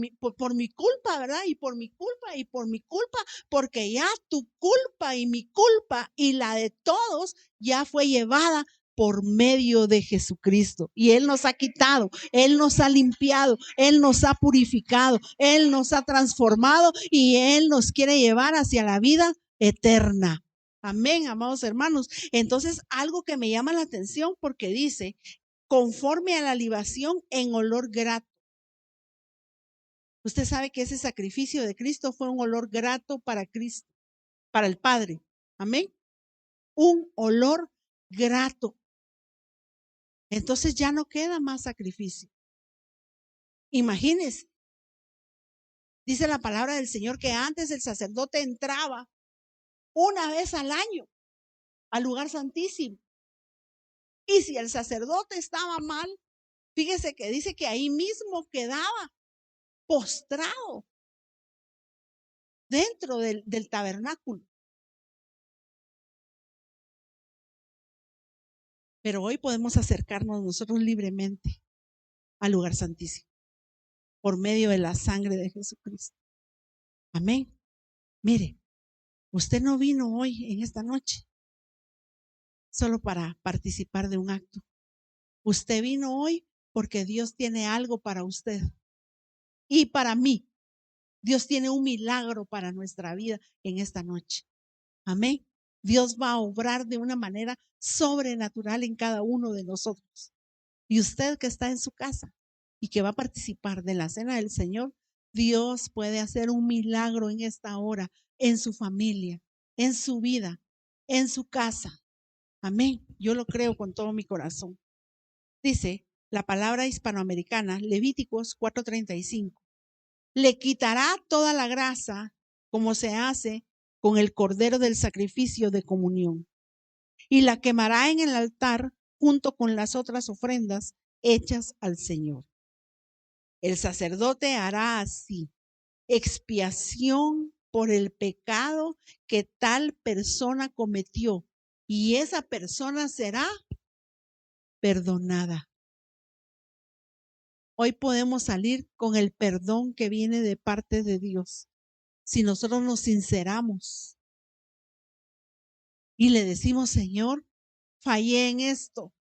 mi culpa, ¿verdad? Y por mi culpa, porque ya tu culpa y mi culpa y la de todos ya fue llevada por medio de Jesucristo. Y Él nos ha quitado, Él nos ha limpiado, Él nos ha purificado, Él nos ha transformado y Él nos quiere llevar hacia la vida eterna. Amén, amados hermanos. Entonces, algo que me llama la atención porque dice, conforme a la libación en olor grato. Usted sabe que ese sacrificio de Cristo fue un olor grato para Cristo, para el Padre. Amén. Un olor grato. Entonces ya no queda más sacrificio. Imagínense, dice la palabra del Señor que antes el sacerdote entraba una vez al año al lugar santísimo. Y si el sacerdote estaba mal, fíjese que dice que ahí mismo quedaba postrado dentro del tabernáculo. Pero hoy podemos acercarnos nosotros libremente al lugar santísimo por medio de la sangre de Jesucristo. Amén. Mire, usted no vino hoy en esta noche solo para participar de un acto. Usted vino hoy porque Dios tiene algo para usted y para mí. Dios tiene un milagro para nuestra vida en esta noche. Amén. Dios va a obrar de una manera sobrenatural en cada uno de nosotros. Y usted que está en su casa y que va a participar de la cena del Señor, Dios puede hacer un milagro en esta hora, en su familia, en su vida, en su casa. Amén. Yo lo creo con todo mi corazón. Dice la palabra hispanoamericana, Levíticos 4:35. Le quitará toda la grasa como se hace con el cordero del sacrificio de comunión y la quemará en el altar junto con las otras ofrendas hechas al Señor. El sacerdote hará así expiación por el pecado que tal persona cometió y esa persona será perdonada. Hoy podemos salir con el perdón que viene de parte de Dios si nosotros nos sinceramos y le decimos, Señor, fallé en esto,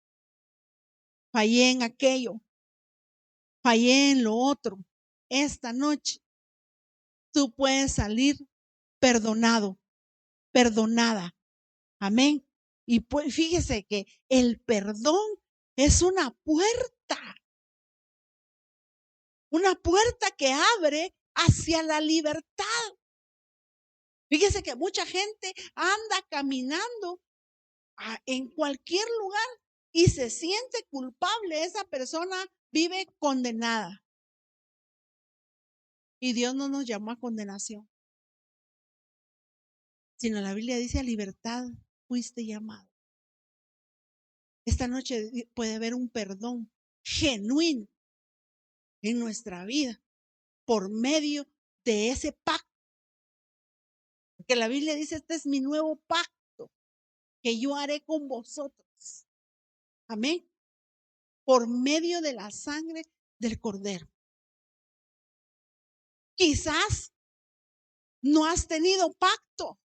fallé en aquello, fallé en lo otro. Esta noche tú puedes salir perdonado, perdonada. Amén. Y pues fíjese que el perdón es una puerta que abre hacia la libertad. Fíjese que mucha gente anda caminando en cualquier lugar y se siente culpable. Esa persona vive condenada. Y Dios no nos llamó a condenación, sino la Biblia dice a libertad fuiste llamado. Esta noche puede haber un perdón genuino en nuestra vida por medio de ese pacto. Porque la Biblia dice, este es mi nuevo pacto que yo haré con vosotros. Amén. Por medio de la sangre del Cordero. Quizás no has tenido pacto.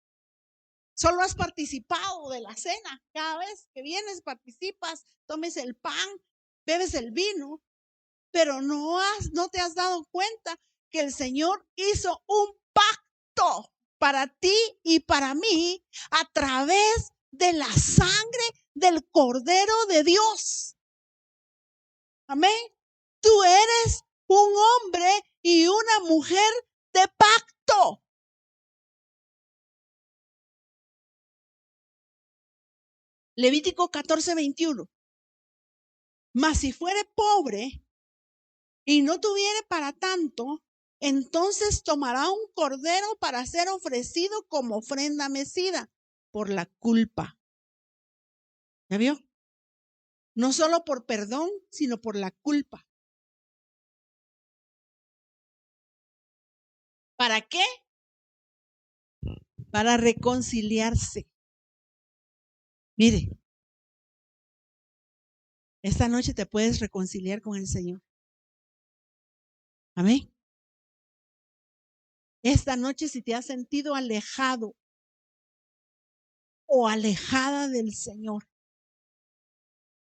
Solo has participado de la cena. Cada vez que vienes, participas, tomes el pan, bebes el vino, pero no te has dado cuenta que el Señor hizo un pacto para ti y para mí a través de la sangre del Cordero de Dios. Amén. Tú eres un hombre y una mujer de pacto. Levítico 14:21. Mas si fuere pobre y no tuviere para tanto, entonces tomará un cordero para ser ofrecido como ofrenda mecida por la culpa. ¿Ya vio? No solo por perdón, sino por la culpa. ¿Para qué? Para reconciliarse. Mire, esta noche te puedes reconciliar con el Señor. Amén. Esta noche si te has sentido alejado o alejada del Señor,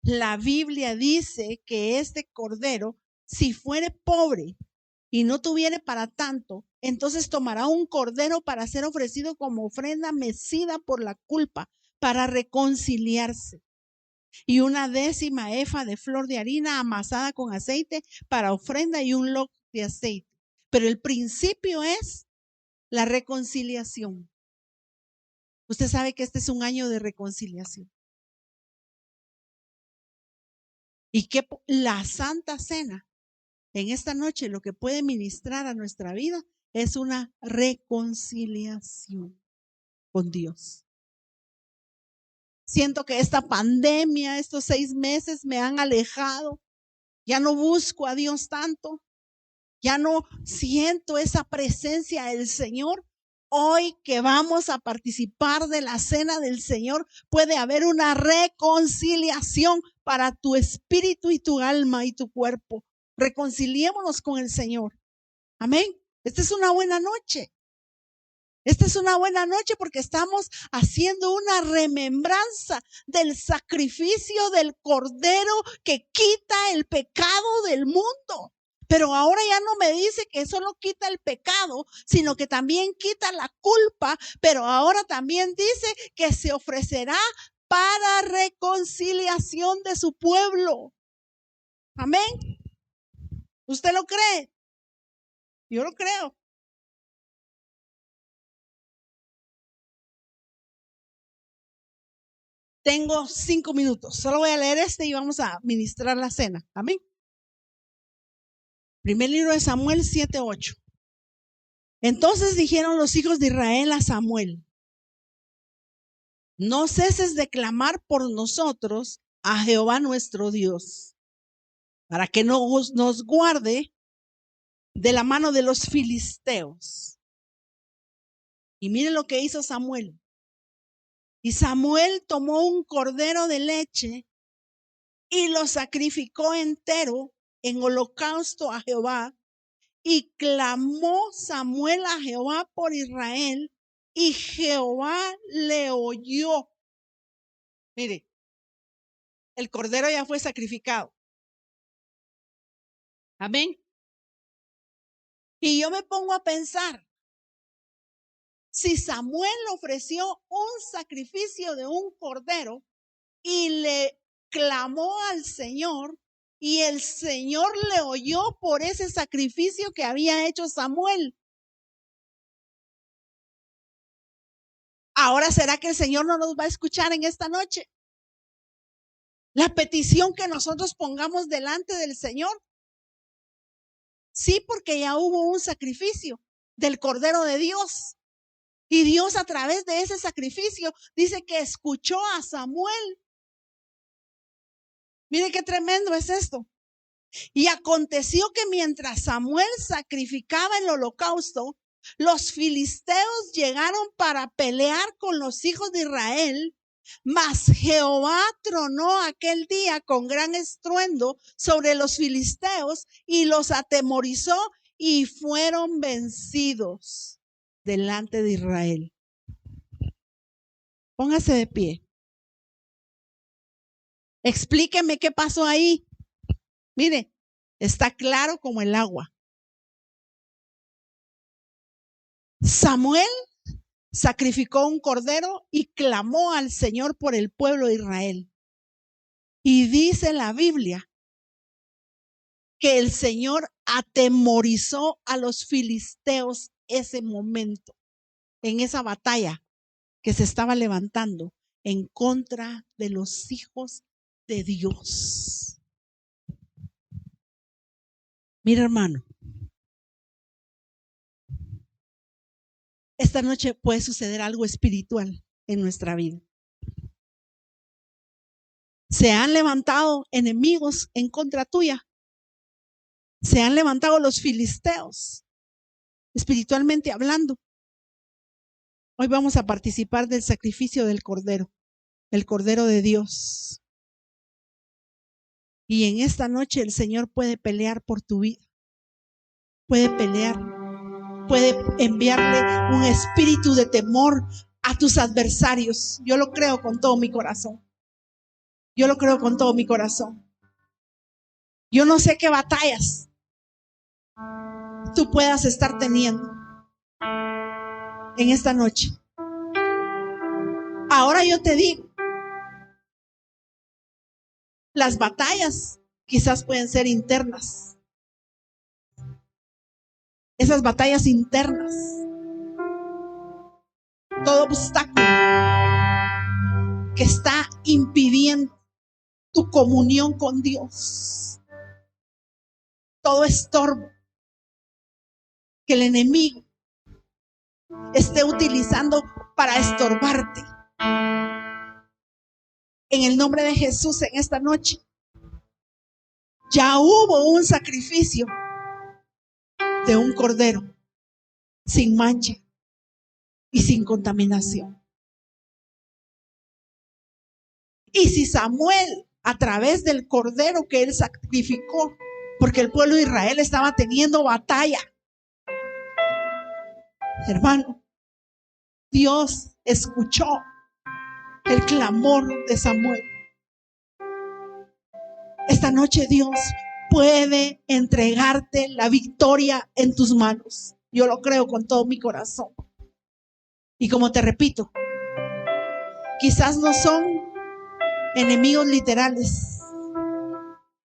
La Biblia dice que este cordero, si fuere pobre y no tuviere para tanto, entonces tomará un cordero para ser ofrecido como ofrenda mecida por la culpa, para reconciliarse. Y una 10ª efa de flor de harina amasada con aceite para ofrenda y un lote de aceite. Pero el principio es la reconciliación. Usted sabe que este es un año de reconciliación. Y que la Santa Cena en esta noche lo que puede ministrar a nuestra vida es una reconciliación con Dios. Siento que esta pandemia, estos 6 meses me han alejado. Ya no busco a Dios tanto. Ya no siento esa presencia del Señor. Hoy que vamos a participar de la cena del Señor, puede haber una reconciliación para tu espíritu y tu alma y tu cuerpo. Reconciliémonos con el Señor. Amén. Esta es una buena noche. Esta es una buena noche porque estamos haciendo una remembranza del sacrificio del Cordero que quita el pecado del mundo. Pero ahora ya no me dice que solo quita el pecado, sino que también quita la culpa, pero ahora también dice que se ofrecerá para reconciliación de su pueblo. Amén. ¿Usted lo cree? Yo lo creo. Tengo 5 minutos. Solo voy a leer y vamos a ministrar la cena. Amén. Primer libro de Samuel 7:8. Entonces dijeron los hijos de Israel a Samuel: no ceses de clamar por nosotros a Jehová nuestro Dios, para que nos guarde de la mano de los filisteos. Y miren lo que hizo Samuel. Y Samuel tomó un cordero de leche y lo sacrificó entero en holocausto a Jehová. Y clamó Samuel a Jehová por Israel, y Jehová le oyó. Mire, el cordero ya fue sacrificado. Amén. Y yo me pongo a pensar, si Samuel ofreció un sacrificio de un cordero y le clamó al Señor, y el Señor le oyó por ese sacrificio que había hecho Samuel, ¿ahora será que el Señor no nos va a escuchar en esta noche? La petición que nosotros pongamos delante del Señor. Sí, porque ya hubo un sacrificio del Cordero de Dios. Y Dios a través de ese sacrificio dice que escuchó a Samuel. Mire qué tremendo es esto. Y aconteció que mientras Samuel sacrificaba el holocausto, los filisteos llegaron para pelear con los hijos de Israel. Mas Jehová tronó aquel día con gran estruendo sobre los filisteos y los atemorizó, y fueron vencidos delante de Israel. Póngase de pie. Explíqueme qué pasó ahí. Mire, está claro como el agua. Samuel sacrificó un cordero y clamó al Señor por el pueblo de Israel. Y dice la Biblia que el Señor atemorizó a los filisteos ese momento, en esa batalla que se estaba levantando en contra de los hijos de Dios. Mira, hermano, esta noche puede suceder algo espiritual en nuestra vida. Se han levantado enemigos en contra tuya. Se han levantado los filisteos, espiritualmente hablando. Hoy vamos a participar del sacrificio del Cordero, el Cordero de Dios. Y en esta noche el Señor puede pelear por tu vida. Puede pelear. Puede enviarle un espíritu de temor a tus adversarios. Yo lo creo con todo mi corazón. Yo lo creo con todo mi corazón. Yo no sé qué batallas tú puedas estar teniendo en esta noche. Ahora yo te digo, las batallas quizás pueden ser internas. Esas batallas internas, todo obstáculo que está impidiendo tu comunión con Dios, todo estorbo que el enemigo esté utilizando para estorbarte. En el nombre de Jesús, en esta noche, ya hubo un sacrificio de un cordero sin mancha y sin contaminación. Y si Samuel, a través del cordero que él sacrificó, porque el pueblo de Israel estaba teniendo batalla, hermano, Dios escuchó el clamor de Samuel. Esta noche Dios puede entregarte la victoria en tus manos. Yo lo creo con todo mi corazón. Y como te repito, quizás no son enemigos literales,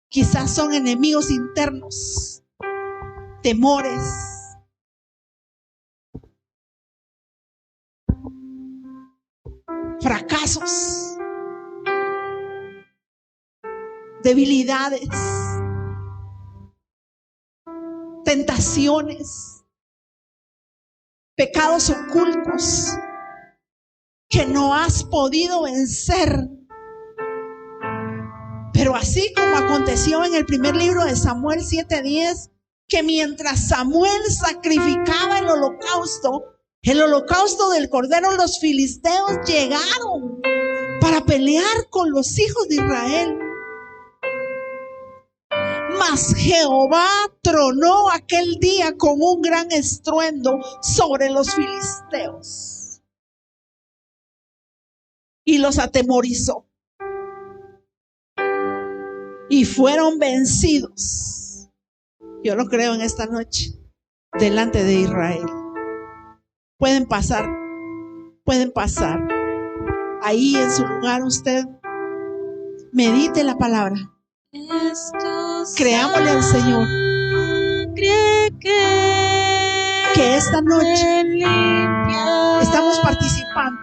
quizás son enemigos internos, temores, fracasos, debilidades, tentaciones, pecados ocultos que no has podido vencer. Pero así como aconteció en el primer libro de Samuel 7:10, que mientras Samuel sacrificaba el holocausto del cordero, los filisteos llegaron para pelear con los hijos de Israel. Mas Jehová tronó aquel día con un gran estruendo sobre los filisteos y los atemorizó, y fueron vencidos. Yo lo creo en esta noche delante de Israel. Pueden pasar ahí en su lugar. Usted medite la palabra, creámosle al Señor que esta noche estamos participando.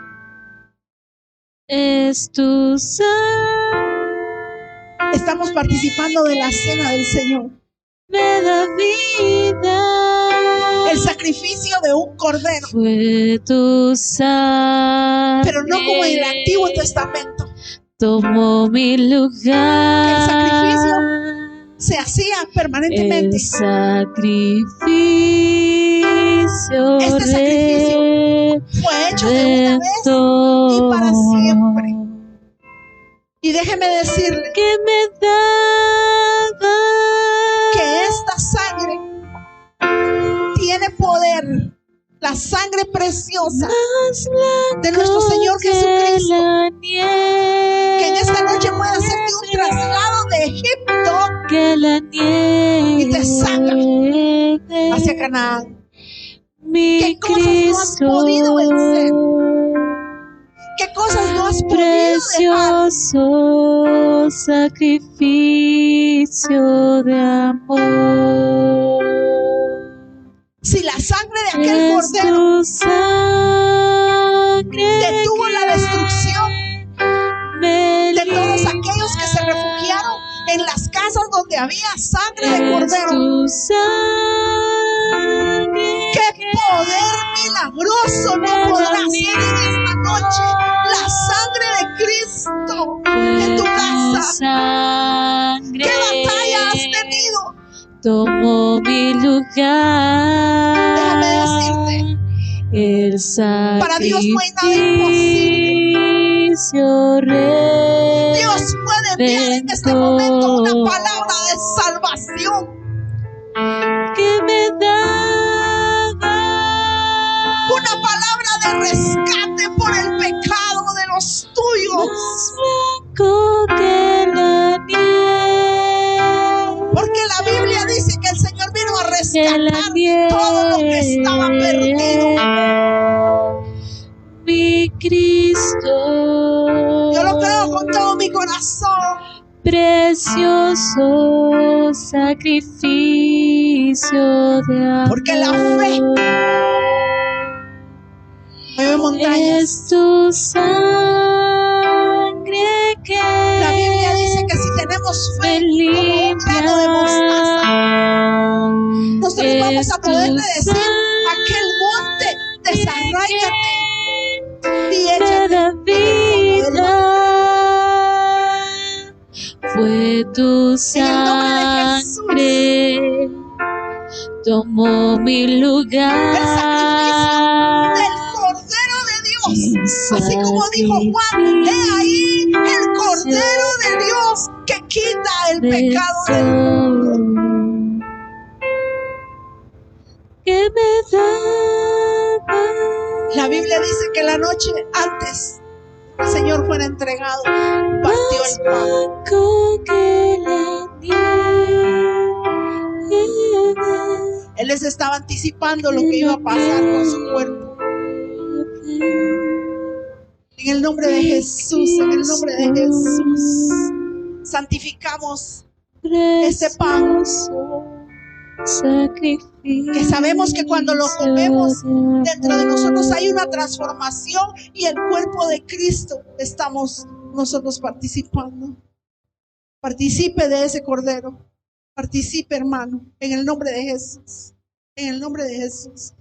Estamos participando de la cena del Señor. Me da vida. El sacrificio de un cordero. Fue tu sangre. Pero no como en el Antiguo Testamento. Tomó mi lugar. El sacrificio se hacía permanentemente. El sacrificio. Este sacrificio fue hecho de una vez y para siempre. Y déjeme decirle que me daba que esta sangre tiene poder, la sangre preciosa de nuestro Señor Jesucristo, que en esta noche puede hacerte un traslado de Egipto y te saca hacia Canaán. ¿Qué cosas no has podido vencer? ¿Qué cosas no has podido dejar? Precioso sacrificio de amor. Si la sangre de aquel cordero detuvo la destrucción de todos aquellos que se refugiaron en las casas donde había sangre de cordero, ¿qué poder milagroso no podrá hacer en esta noche la sangre de Cristo en tu casa? ¿Qué batalla has tenido? Tomó mi lugar. Déjame decirte, el sacrificio. para Dios no hay nada imposible. Dios puede enviar en este momento una palabra de salvación que me daba, una palabra de rescate por el pecado de los tuyos. Más blanco que rescatar todo lo que estaba perdido. Mi Cristo, Yo lo creo con todo mi corazón. precioso sacrificio de amor. Porque la fe mueve montañas. Es tu sangre que La Biblia dice que si tenemos fe me como un grano de mostaza, limpia. nosotros vamos a Es poderle tu decir a aquel monte, desarráigate y échate cada en el fondo del mar. vida fue tu En el nombre de sangre, tomó mi lugar. El sacrificio del Cordero de Dios. Así como dijo Juan, he ahí el Cordero de Dios que quita el pecado del mundo. Que me daba La Biblia dice que la noche antes el Señor fuera entregado, partió el pan. blanco que la nieve. Él les estaba anticipando lo que iba a pasar con su cuerpo. En el nombre de Jesús, en el nombre de Jesús, santificamos ese pan. Que sabemos que cuando lo comemos, dentro de nosotros hay una transformación y el cuerpo de Cristo estamos nosotros participando. Participe de ese Cordero. Participe, hermano, en el nombre de Jesús. En el nombre de Jesús.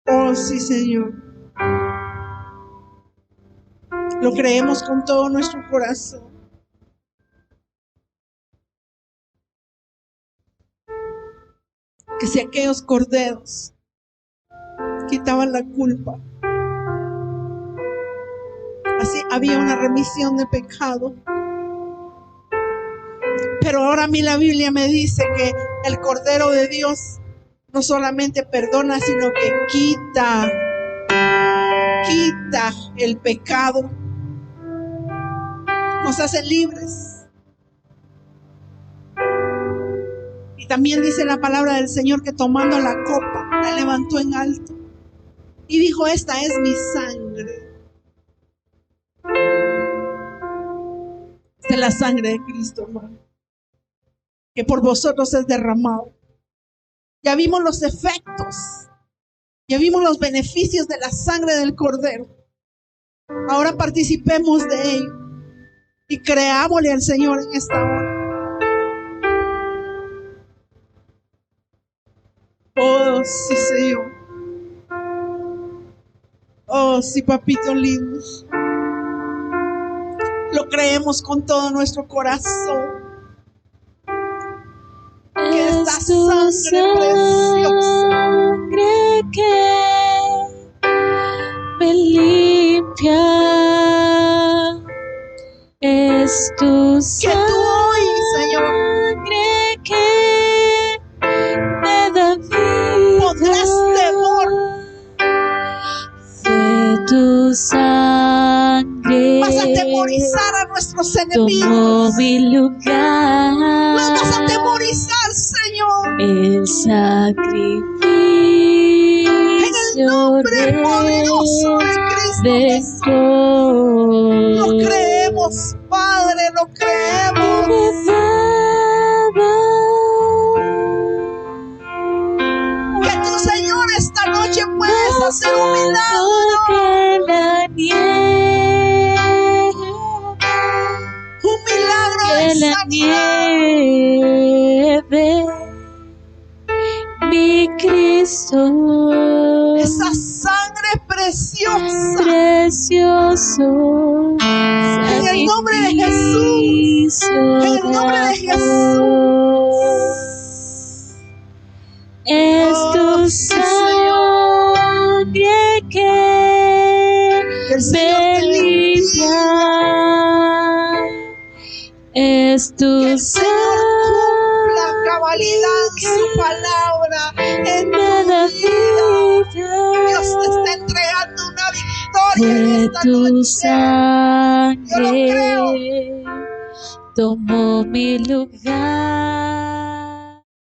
Oh, sí, Señor. Lo creemos con todo nuestro corazón. Que si aquellos corderos quitaban la culpa, así había una remisión de pecado. Pero ahora a mí la Biblia me dice que el Cordero de Dios no solamente perdona, sino que quita el pecado. Nos hace libres. Y también dice la palabra del Señor que tomando la copa, la levantó en alto y dijo: esta es mi sangre. Esta es la sangre de Cristo, hermano, que por vosotros es derramado. Ya vimos los efectos, ya vimos los beneficios de la sangre del Cordero. Ahora participemos de ello y creámosle al Señor en esta hora. Oh, sí, Señor. Oh, sí, papito lindo. Lo creemos con todo nuestro corazón. Que esta sangre preciosa que me limpia. Es tu que tú hoy, Señor, sangre que me da vida. podrás temor. Fue tu sangre. Vas a atemorizar a nuestros enemigos. Tomó mi lugar. Los vas a atemorizar, Señor. El sacrificio En el nombre poderoso de Cristo de Jesús. Lo creemos, Padre, lo creemos. Que tú, Señor, esta noche puedes hacer un milagro. Que la nieve, Un milagro de que la sanidad. nieve, mi Cristo, Esa sangre preciosa. precioso, En el nombre de Jesús. En el nombre de Jesús. Es tu sí, sangre que el Señor me te limpie. limpia. Es Que tu el Señor cumpla a cabalidad su palabra en tu vida. Dios te está entregando una victoria Fue esta tu noche. Yo lo creo. sangre, tomó mi lugar.